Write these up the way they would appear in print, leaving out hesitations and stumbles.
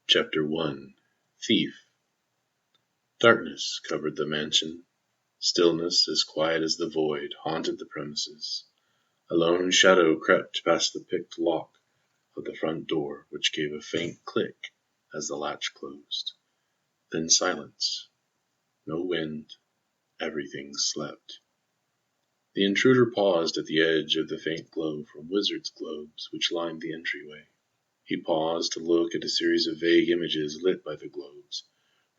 Chapter 1 Thief. Darkness covered the mansion. Stillness, as quiet as the void, haunted the premises. A lone shadow crept past the picked lock of the front door, which gave a faint click as the latch closed. Then silence. No wind. Everything slept. The intruder paused at the edge of the faint glow from wizards' globes which lined the entryway. He paused to look at a series of vague images lit by the globes,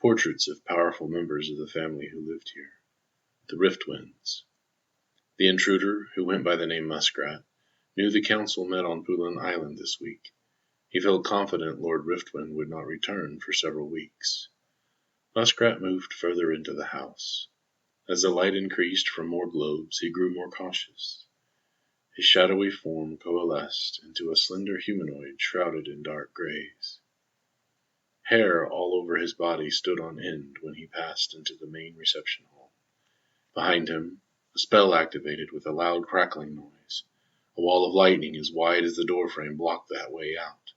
portraits of powerful members of the family who lived here. The Riftwinds. The intruder, who went by the name Muskrat, knew the council met on Poulin Island this week. He felt confident Lord Riftwind would not return for several weeks. Muskrat moved further into the house. As the light increased from more globes, he grew more cautious. His shadowy form coalesced into a slender humanoid shrouded in dark grays. Hair all over his body stood on end when he passed into the main reception hall. Behind him, a spell activated with a loud crackling noise. A wall of lightning as wide as the doorframe blocked that way out.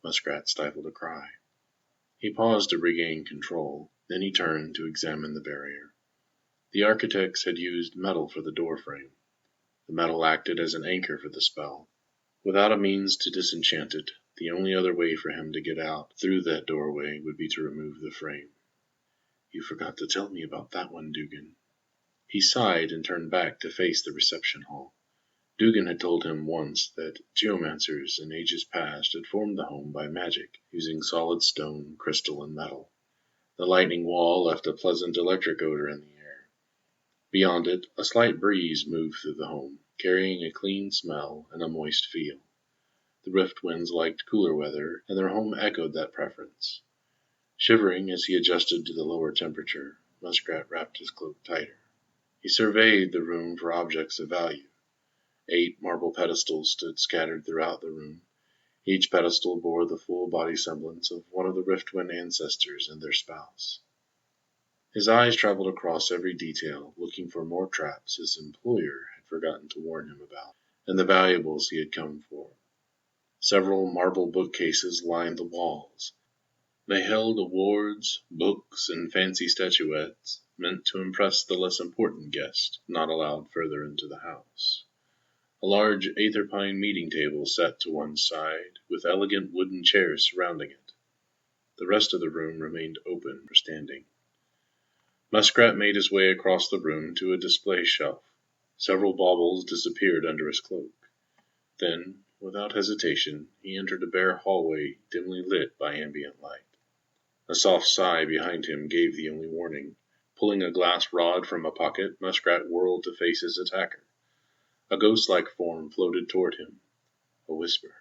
Muskrat stifled a cry. He paused to regain control, then he turned to examine the barrier. The architects had used metal for the doorframe. The metal acted as an anchor for the spell. Without a means to disenchant it, the only other way for him to get out through that doorway would be to remove the frame. You forgot to tell me about that one, Dugan. He sighed and turned back to face the reception hall. Dugan had told him once that geomancers in ages past had formed the home by magic, using solid stone, crystal, and metal. The lightning wall left a pleasant electric odor in the air. Beyond it, a slight breeze moved through the home, carrying a clean smell and a moist feel. The Riftwinds liked cooler weather, and their home echoed that preference. Shivering as he adjusted to the lower temperature, Muskrat wrapped his cloak tighter. He surveyed the room for objects of value. 8 marble pedestals stood scattered throughout the room. Each pedestal bore the full body semblance of one of the Riftwind ancestors and their spouse. His eyes traveled across every detail, looking for more traps his employer had forgotten to warn him about, and the valuables he had come for. Several marble bookcases lined the walls. They held awards, books, and fancy statuettes, meant to impress the less important guest, not allowed further into the house. A large aetherpine meeting table sat to one side, with elegant wooden chairs surrounding it. The rest of the room remained open for standing. Muskrat made his way across the room to a display shelf. Several baubles disappeared under his cloak. Then, without hesitation, he entered a bare hallway dimly lit by ambient light. A soft sigh behind him gave the only warning. Pulling a glass rod from a pocket, Muskrat whirled to face his attacker. A ghost-like form floated toward him. A whisper.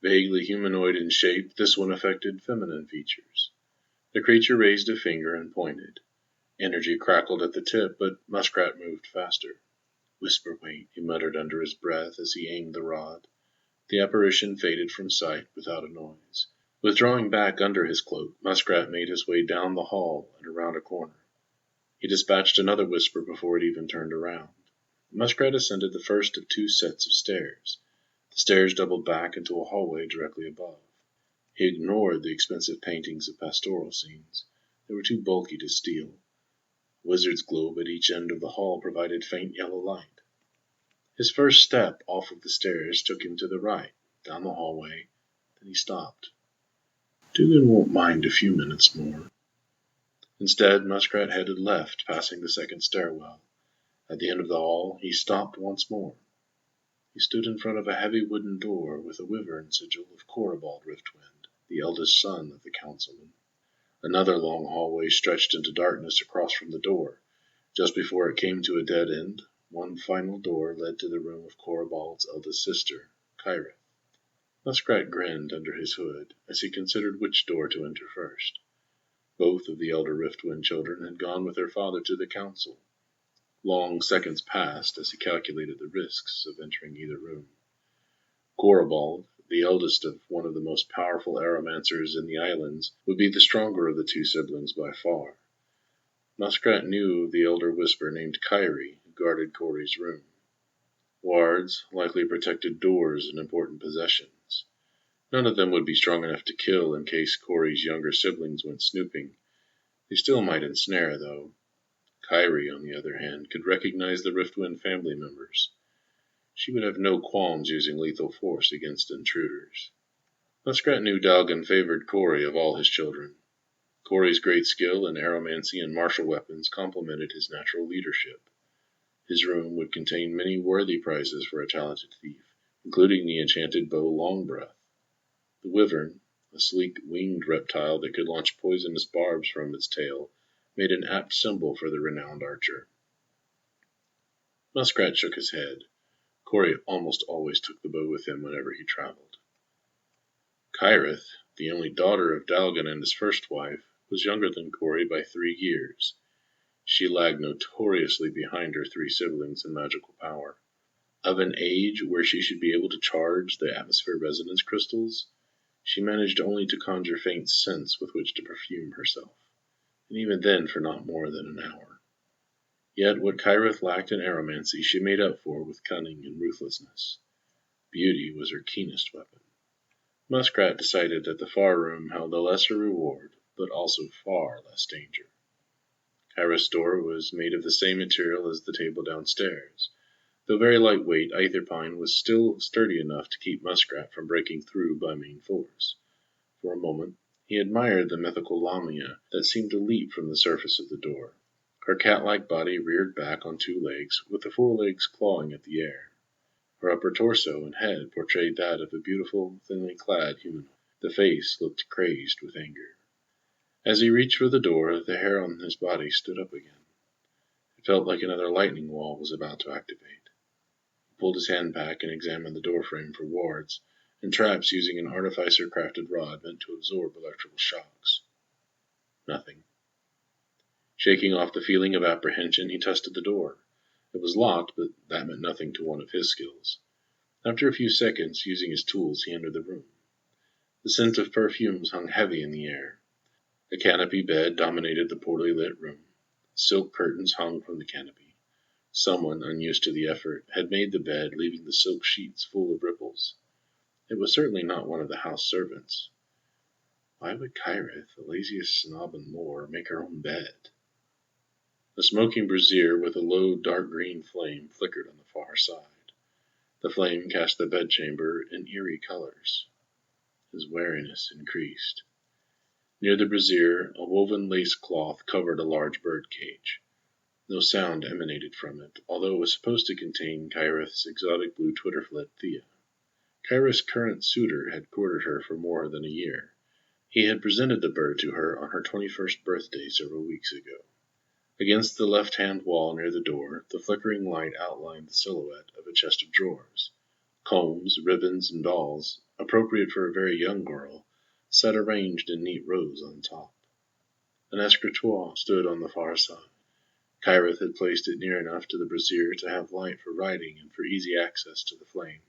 Vaguely humanoid in shape, this one affected feminine features. The creature raised a finger and pointed. Energy crackled at the tip, but Muskrat moved faster. Whisper, wait, he muttered under his breath as he aimed the rod. The apparition faded from sight without a noise. Withdrawing back under his cloak, Muskrat made his way down the hall and around a corner. He dispatched another whisper before it even turned around. Muskrat ascended the first of 2 sets of stairs. The stairs doubled back into a hallway directly above. He ignored the expensive paintings of pastoral scenes. They were too bulky to steal. A wizard's globe at each end of the hall provided faint yellow light. His first step off of the stairs took him to the right, down the hallway. Then he stopped. Dugan won't mind a few minutes more. Instead, Muskrat headed left, passing the second stairwell. At the end of the hall, he stopped once more. He stood in front of a heavy wooden door with a wyvern sigil of Corabald Riftwind, the eldest son of the councilman. Another long hallway stretched into darkness across from the door. Just before it came to a dead end, one final door led to the room of Corabald's eldest sister, Kyrith. Muskrat grinned under his hood as he considered which door to enter first. Both of the elder Riftwind children had gone with their father to the council. Long seconds passed as he calculated the risks of entering either room. Corabald, the eldest of one of the most powerful aeromancers in the islands, would be the stronger of the 2 siblings by far. Muskrat knew of the elder whisper named Kyrie, who guarded Corey's room. Wards likely protected doors and important possessions. None of them would be strong enough to kill in case Corey's younger siblings went snooping. They still might ensnare, though. Kyrie, on the other hand, could recognize the Riftwind family members. She would have no qualms using lethal force against intruders. Muskrat knew Dalgan favored Corey of all his children. Corey's great skill in aeromancy and martial weapons complemented his natural leadership. His room would contain many worthy prizes for a talented thief, including the enchanted bow Longbreath. The wyvern, a sleek winged reptile that could launch poisonous barbs from its tail, made an apt symbol for the renowned archer. Muskrat shook his head. Corey almost always took the bow with him whenever he traveled. Kyrith, the only daughter of Dalgan and his first wife, was younger than Corey by 3 years. She lagged notoriously behind her 3 siblings in magical power. Of an age where she should be able to charge the atmosphere resonance crystals, she managed only to conjure faint scents with which to perfume herself, and even then for not more than an hour. Yet what Kyrith lacked in aeromancy she made up for with cunning and ruthlessness. Beauty was her keenest weapon. Muskrat decided that the far room held a lesser reward, but also far less danger. Kyrith's door was made of the same material as the table downstairs. Though very lightweight, Aether Pine was still sturdy enough to keep Muskrat from breaking through by main force. For a moment, he admired the mythical Lamia that seemed to leap from the surface of the door. Her cat-like body reared back on 2 legs, with the forelegs clawing at the air. Her upper torso and head portrayed that of a beautiful, thinly clad humanoid. The face looked crazed with anger. As he reached for the door, the hair on his body stood up again. It felt like another lightning wall was about to activate. He pulled his hand back and examined the doorframe for wards and traps using an artificer-crafted rod meant to absorb electrical shocks. Nothing. Shaking off the feeling of apprehension, he tested the door. It was locked, but that meant nothing to one of his skills. After a few seconds, using his tools, he entered the room. The scent of perfumes hung heavy in the air. A canopy bed dominated the poorly lit room. Silk curtains hung from the canopy. Someone, unused to the effort, had made the bed, leaving the silk sheets full of ripples. It was certainly not one of the house servants. Why would Kyrith, the laziest snob in Loar, make her own bed? A smoking brazier with a low dark green flame flickered on the far side. The flame cast the bedchamber in eerie colors. His wariness increased. Near the brazier, a woven lace cloth covered a large bird cage. No sound emanated from it, although it was supposed to contain Kyrith's exotic blue twitterflit Thea. Kyrith's current suitor had courted her for more than a year. He had presented the bird to her on her 21st birthday several weeks ago. Against the left-hand wall near the door, the flickering light outlined the silhouette of a chest of drawers. Combs, ribbons, and dolls, appropriate for a very young girl, sat arranged in neat rows on top. An escritoire stood on the far side. Kyrith had placed it near enough to the brazier to have light for writing and for easy access to the flame.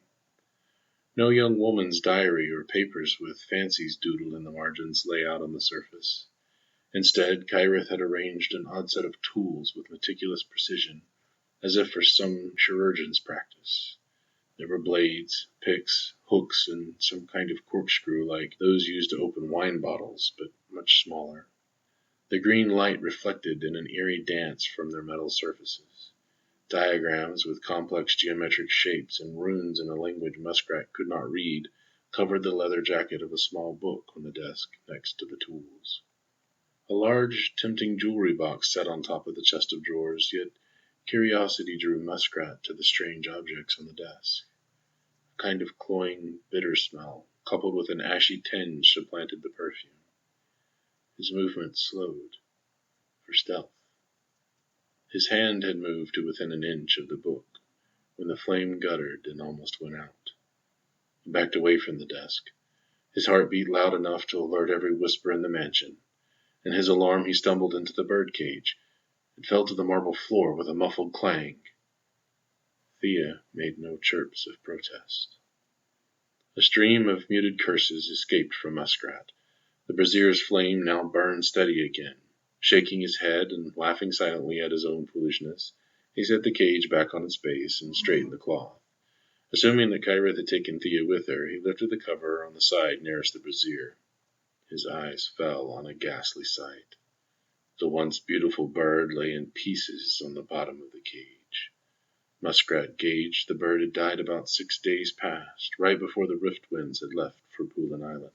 No young woman's diary or papers with fancies doodled in the margins lay out on the surface. Instead, Kyrith had arranged an odd set of tools with meticulous precision, as if for some chirurgeon's practice. There were blades, picks, hooks, and some kind of corkscrew like those used to open wine bottles, but much smaller. The green light reflected in an eerie dance from their metal surfaces. Diagrams with complex geometric shapes and runes in a language Muskrat could not read covered the leather jacket of a small book on the desk next to the tools. A large, tempting jewelry box sat on top of the chest of drawers, yet curiosity drew Muskrat to the strange objects on the desk. A kind of cloying, bitter smell, coupled with an ashy tinge, supplanted the perfume. His movement slowed, for stealth. His hand had moved to within an inch of the book, when the flame guttered and almost went out. He backed away from the desk. His heart beat loud enough to alert every whisper in the mansion. In his alarm he stumbled into the birdcage. It fell to the marble floor with a muffled clang. Thea made no chirps of protest. A stream of muted curses escaped from Muskrat. The brazier's flame now burned steady again. Shaking his head and laughing silently at his own foolishness, he set the cage back on its base and straightened the cloth. Assuming that Kyrith had taken Thea with her, he lifted the cover on the side nearest the brazier. His eyes fell on a ghastly sight. The once beautiful bird lay in pieces on the bottom of the cage. Muskrat gauged the bird had died about 6 days past, right before the Riftwinds had left for Poolin Island.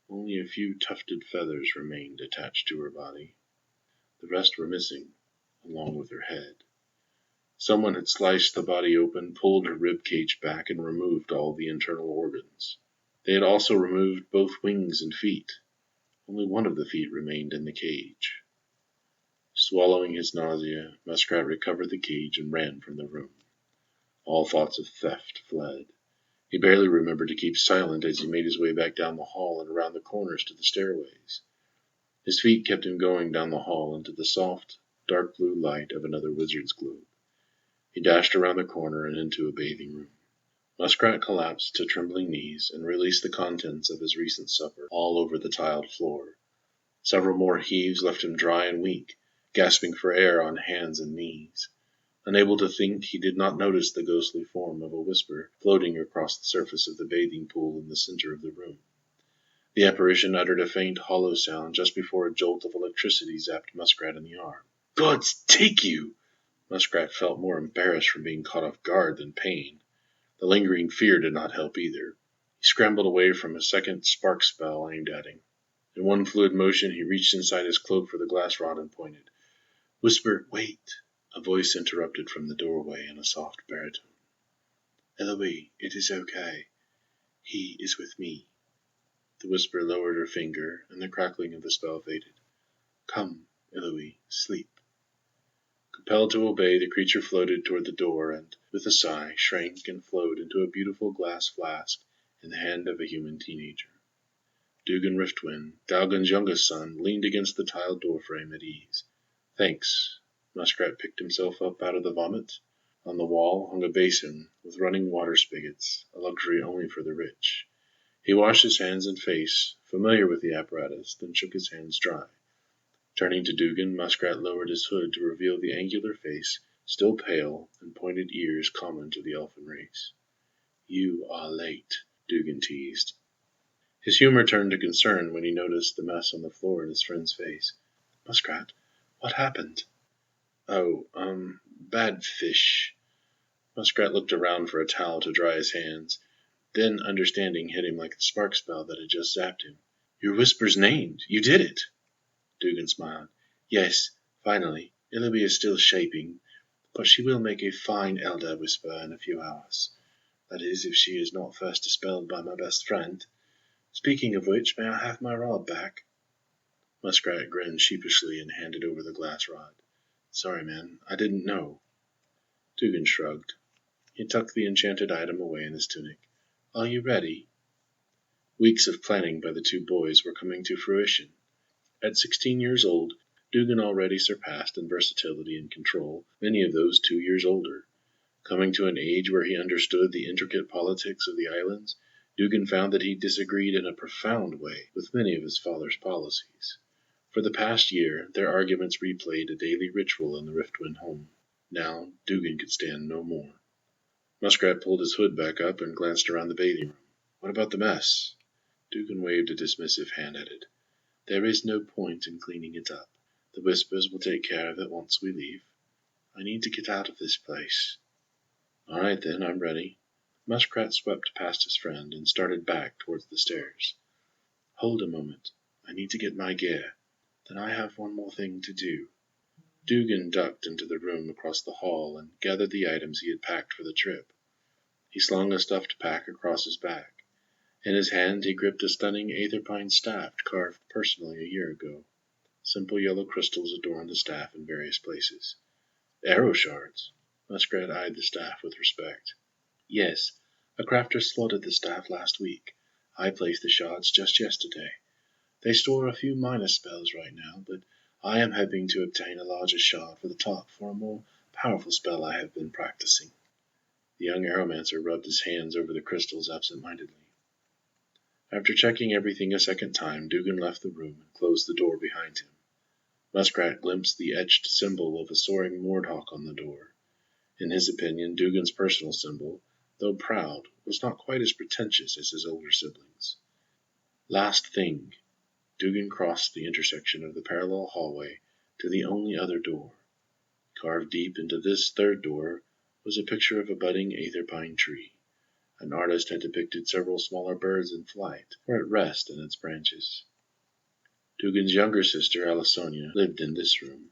Only a few tufted feathers remained attached to her body. The rest were missing, along with her head. Someone had sliced the body open, pulled her rib cage back, and removed all the internal organs. They had also removed both wings and feet. Only one of the feet remained in the cage. Swallowing his nausea, Muskrat recovered the cage and ran from the room. All thoughts of theft fled. He barely remembered to keep silent as he made his way back down the hall and around the corners to the stairways. His feet kept him going down the hall into the soft, dark blue light of another wizard's globe. He dashed around the corner and into a bathing room. Muskrat collapsed to trembling knees and released the contents of his recent supper all over the tiled floor. Several more heaves left him dry and weak, gasping for air on hands and knees. Unable to think, he did not notice the ghostly form of a whisper floating across the surface of the bathing pool in the center of the room. The apparition uttered a faint, hollow sound just before a jolt of electricity zapped Muskrat in the arm. "Gods take you!" Muskrat felt more embarrassed from being caught off guard than pain. The lingering fear did not help either. He scrambled away from a second spark spell aimed at him. In one fluid motion, he reached inside his cloak for the glass rod and pointed. "Whisper, wait!" A voice interrupted from the doorway in a soft baritone. "Eloise, it is okay. He is with me." The whisper lowered her finger, and the crackling of the spell faded. "Come, Eloise, sleep." Compelled to obey, the creature floated toward the door and, with a sigh, shrank and flowed into a beautiful glass flask in the hand of a human teenager. Dalgan Riftwind, Dalgan's youngest son, leaned against the tiled doorframe at ease. "Thanks." Muskrat picked himself up out of the vomit. On the wall hung a basin with running water spigots, a luxury only for the rich. He washed his hands and face, familiar with the apparatus, then shook his hands dry. Turning to Dalgan, Muskrat lowered his hood to reveal the angular face, still pale, and pointed ears common to the elfin race. "You are late," Dalgan teased. His humor turned to concern when he noticed the mess on the floor in his friend's face. "Muskrat, what happened?" "Oh, bad fish." Muskrat looked around for a towel to dry his hands. Then understanding hit him like the spark spell that had just zapped him. "Your whisper's named. You did it." Dalgan smiled. "Yes, finally. Eloise is still shaping, but she will make a fine elder whisper in a few hours. That is, if she is not first dispelled by my best friend. Speaking of which, may I have my rod back?" Muskrat grinned sheepishly and handed over the glass rod. "Sorry, man. I didn't know." Dalgan shrugged. He tucked the enchanted item away in his tunic. "Are you ready?" Weeks of planning by the two boys were coming to fruition. At 16 years old, Dalgan already surpassed in versatility and control many of those 2 years older. Coming to an age where he understood the intricate politics of the islands, Dalgan found that he disagreed in a profound way with many of his father's policies. For the past year, their arguments replayed a daily ritual in the Riftwind home. Now, Dalgan could stand no more. Muskrat pulled his hood back up and glanced around the bathing room. "What about the mess?" Dalgan waved a dismissive hand at it. "There is no point in cleaning it up. The Whispers will take care of it once we leave. I need to get out of this place." "All right, then, I'm ready." Muskrat swept past his friend and started back towards the stairs. "Hold a moment. I need to get my gear. Then I have one more thing to do." Dalgan ducked into the room across the hall and gathered the items he had packed for the trip. He slung a stuffed pack across his back. In his hand he gripped a stunning aetherpine staff carved personally a year ago. Simple yellow crystals adorned the staff in various places. "Arrow shards?" Muskrat eyed the staff with respect. "Yes, a crafter slotted the staff last week. I placed the shards just yesterday. They store a few minor spells right now, but I am hoping to obtain a larger shard for the top for a more powerful spell I have been practicing." The young aeromancer rubbed his hands over the crystals absent-mindedly. After checking everything a second time, Dalgan left the room and closed the door behind him. Muskrat glimpsed the etched symbol of a soaring mordhawk on the door. In his opinion, Dalgan's personal symbol, though proud, was not quite as pretentious as his older siblings. Last thing, Dugan crossed the intersection of the parallel hallway to the only other door. Carved deep into this third door was a picture of a budding aether pine tree. An artist had depicted several smaller birds in flight or at rest in its branches. Dugan's younger sister, Alisonia, lived in this room.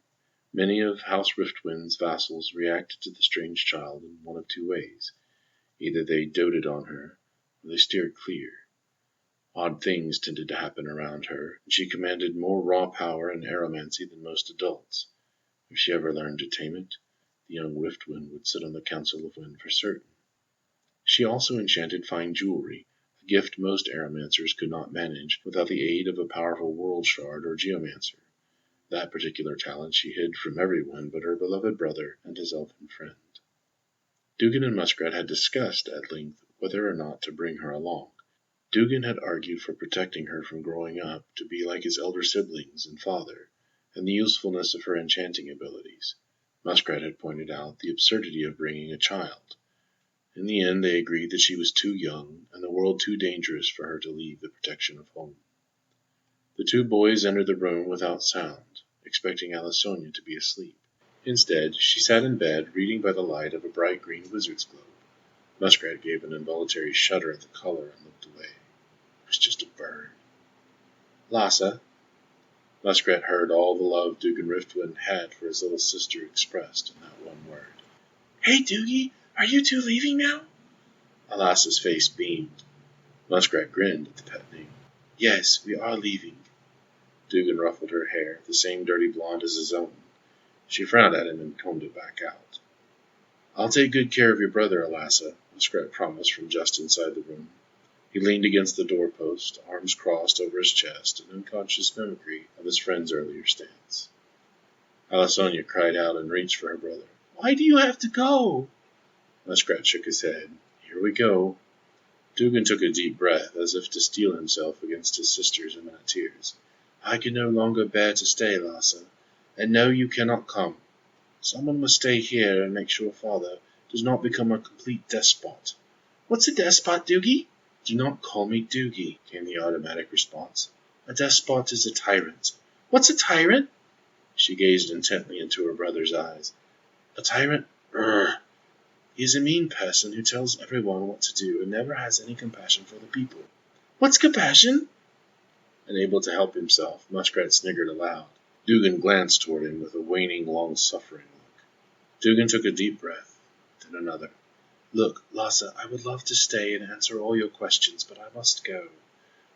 Many of House Riftwind's vassals reacted to the strange child in one of two ways. Either they doted on her, or they steered clear. Odd things tended to happen around her, and she commanded more raw power and aeromancy than most adults. If she ever learned to tame it, the young Riftwind would sit on the Council of Wind for certain. She also enchanted fine jewelry, a gift most aeromancers could not manage without the aid of a powerful world shard or geomancer. That particular talent she hid from everyone but her beloved brother and his elfin friend. Dugan and Muskrat had discussed at length whether or not to bring her along. Dugan had argued for protecting her from growing up to be like his elder siblings and father, and the usefulness of her enchanting abilities. Muskrat had pointed out the absurdity of bringing a child. In the end, they agreed that she was too young and the world too dangerous for her to leave the protection of home. The two boys entered the room without sound, expecting Alisonia to be asleep. Instead, she sat in bed, reading by the light of a bright green wizard's globe. Muskrat gave an involuntary shudder at the color and looked away. It was just a bird. Lassa. Muskrat heard all the love Dalgan Riftwind had for his little sister expressed in that one word. Hey, Doogie, are you two leaving now? Lassa's face beamed. Muskrat grinned at the pet name. Yes, we are leaving. Dugan ruffled her hair, the same dirty blonde as his own. She frowned at him and combed it back out. I'll take good care of your brother, Lassa, Muskrat promised from just inside the room. He leaned against the doorpost, arms crossed over his chest, in unconscious mimicry of his friend's earlier stance. Alisonia cried out and reached for her brother. Why do you have to go? Muskrat shook his head. Here we go. Dugan took a deep breath, as if to steel himself against his sister's imminent tears. I can no longer bear to stay, Lassa, and no, you cannot come. Someone must stay here and make sure father does not become a complete despot. What's a despot, Doogie? Do not call me Doogie, came the automatic response. A despot is a tyrant. What's a tyrant? She gazed intently into her brother's eyes. A tyrant? He is a mean person who tells everyone what to do and never has any compassion for the people. What's compassion? Unable to help himself, Muskrat sniggered aloud. Dugan glanced toward him with a waning, long-suffering look. Dugan took a deep breath, then another. Look, Lassa, I would love to stay and answer all your questions, but I must go.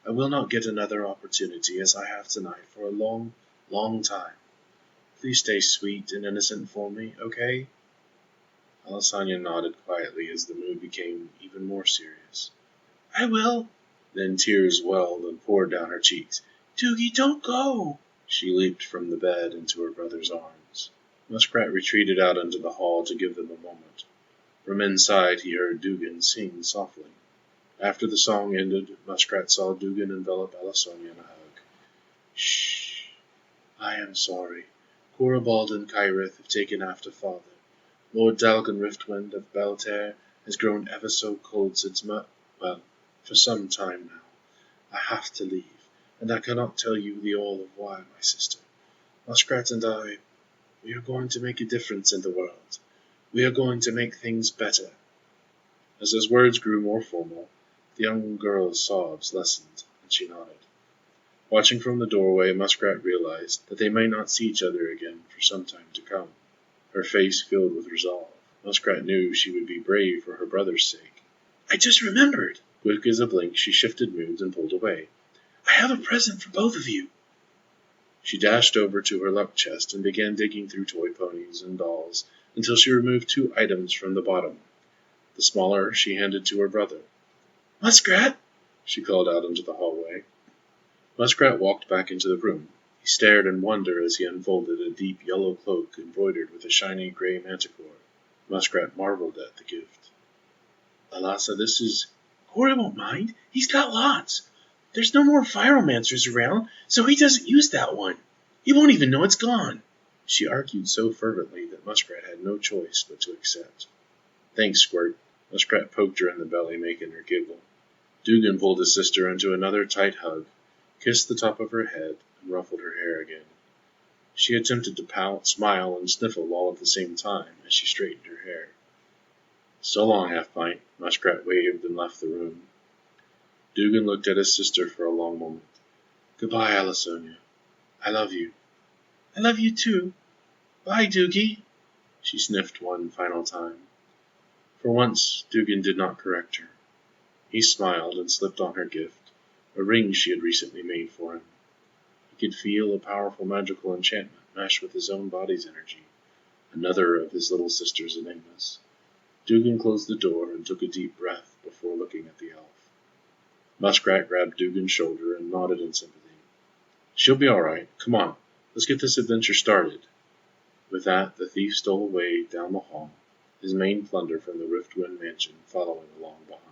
I will not get another opportunity as I have tonight for a long, long time. Please stay sweet and innocent for me, okay? Alisonia nodded quietly as the mood became even more serious. I will. Then tears welled and poured down her cheeks. Doogie, don't go. She leaped from the bed into her brother's arms. Muskrat retreated out into the hall to give them a moment. From inside he heard Dugan sing softly. After the song ended, Muskrat saw Dugan envelop Alisonia in a hug. Shh. I am sorry. Corabald and Kyrith have taken after father. Lord Dalgan Riftwind of Beltair has grown ever so cold since for some time now. I have to leave, and I cannot tell you the all of why, my sister. Muskrat and I, we are going to make a difference in the world. We are going to make things better. As his words grew more formal, the young girl's sobs lessened, and she nodded. Watching from the doorway, Muskrat realized that they might not see each other again for some time to come. Her face filled with resolve. Muskrat knew she would be brave for her brother's sake. I just remembered. Quick as a blink, she shifted moods and pulled away. I have a present for both of you. She dashed over to her luck chest and began digging through toy ponies and dolls until she removed 2 items from the bottom. The smaller she handed to her brother. Muskrat, she called out into the hallway. Muskrat walked back into the room. He stared in wonder as he unfolded a deep yellow cloak embroidered with a shiny gray manticore. Muskrat marveled at the gift. Lassa, this is... Corey won't mind. He's got lots. There's no more aeromancers around, so he doesn't use that one. He won't even know it's gone. She argued so fervently that Muskrat had no choice but to accept. Thanks, Squirt. Muskrat poked her in the belly, making her giggle. Dugan pulled his sister into another tight hug, kissed the top of her head, and ruffled her hair again. She attempted to pout, smile, and sniffle all at the same time as she straightened her hair. So long, Half-Pint. Muskrat waved and left the room. Dugan looked at his sister for a long moment. Goodbye, Alisonia. I love you. I love you too. Bye, Doogie. She sniffed one final time. For once, Dugan did not correct her. He smiled and slipped on her gift, a ring she had recently made for him. He could feel a powerful magical enchantment mesh with his own body's energy, another of his little sister's enigmas. Dugan closed the door and took a deep breath before looking at the elf. Muskrat grabbed Dugan's shoulder and nodded in sympathy. She'll be all right. Come on, let's get this adventure started. With that, the thief stole away down the hall, his main plunder from the Riftwind mansion following along behind.